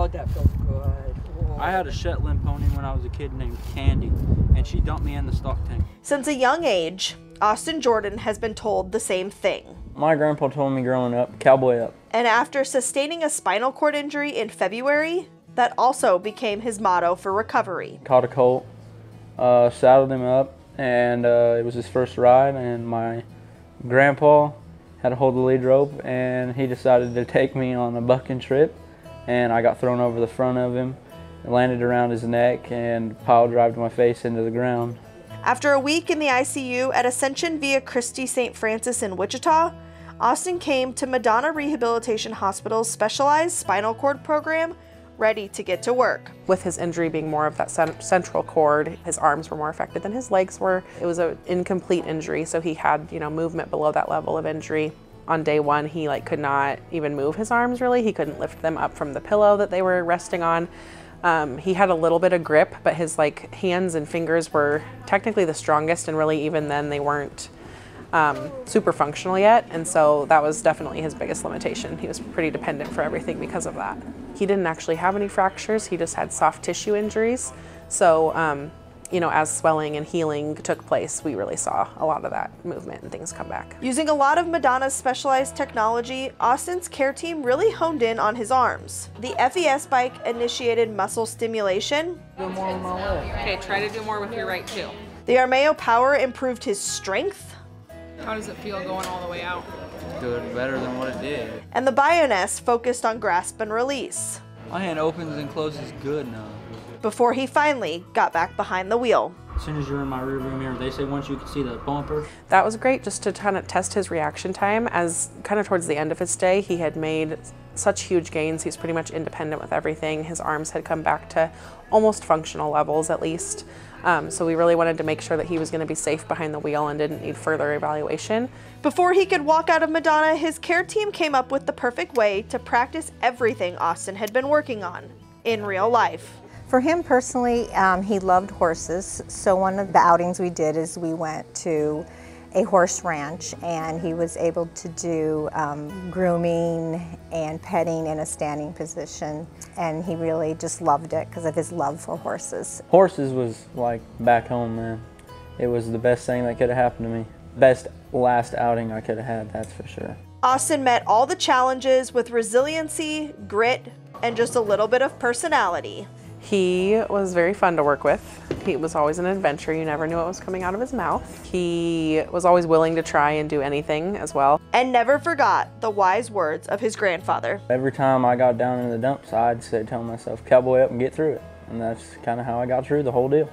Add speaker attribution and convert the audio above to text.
Speaker 1: Oh, that feels good. Oh.
Speaker 2: I had a Shetland pony when I was a kid named Candy, and she dumped me in the stock tank.
Speaker 3: Since a young age, Austin Jordan has been told the same thing.
Speaker 4: My grandpa told me growing up, cowboy up.
Speaker 3: And after sustaining a spinal cord injury in February, that also became his motto for recovery.
Speaker 4: Caught a colt, saddled him up, and it was his first ride, and my grandpa had to hold the lead rope, and he decided to take me on a bucking trip, and I got thrown over the front of him, landed around his neck, and pile drived my face into the ground.
Speaker 3: After a week in the ICU at Ascension Via Christi St. Francis in Wichita, Austin came to Madonna Rehabilitation Hospital's specialized spinal cord program, ready to get to work.
Speaker 5: With his injury being more of that central cord, his arms were more affected than his legs were. It was an incomplete injury, so he had, movement below that level of injury. On day one, he could not even move his arms really. He couldn't lift them up from the pillow that they were resting on. He had a little bit of grip, but his hands and fingers were technically the strongest, and really even then they weren't super functional yet, and so that was definitely his biggest limitation. He was pretty dependent for everything because of that. He didn't actually have any fractures, he just had soft tissue injuries. So, as swelling and healing took place, we really saw a lot of that movement and things come back.
Speaker 3: Using a lot of Madonna's specialized technology, Austin's care team really honed in on his arms. The FES bike initiated muscle stimulation.
Speaker 1: Do more with my left.
Speaker 6: Okay, try to do more with your right too.
Speaker 3: The Armeo Power improved his strength.
Speaker 6: How does it feel going all the way out?
Speaker 2: Good, better than what it did.
Speaker 3: And the Bioness focused on grasp and release.
Speaker 2: My hand opens and closes good now.
Speaker 3: Before he finally got back behind the wheel.
Speaker 2: As soon as you're in my rearview mirror, they say once you can see the bumper.
Speaker 5: That was great just to kind of test his reaction time, as kind of towards the end of his stay, he had made such huge gains. He's pretty much independent with everything. His arms had come back to almost functional levels at least. So we really wanted to make sure that he was going to be safe behind the wheel and didn't need further evaluation.
Speaker 3: Before he could walk out of Madonna, his care team came up with the perfect way to practice everything Austin had been working on in real life.
Speaker 7: For him personally, he loved horses, so one of the outings we did is we went to a horse ranch, and he was able to do grooming and petting in a standing position, and he really just loved it because of his love for horses.
Speaker 4: Horses was like back home, man. It was the best thing that could have happened to me. Best last outing I could have had, that's for sure.
Speaker 3: Austin met all the challenges with resiliency, grit, and just a little bit of personality.
Speaker 5: He was very fun to work with. He was always an adventure. You never knew what was coming out of his mouth. He was always willing to try and do anything as well.
Speaker 3: And never forgot the wise words of his grandfather.
Speaker 4: Every time I got down in the dumps, I'd tell myself, cowboy up and get through it. And that's kind of how I got through the whole deal.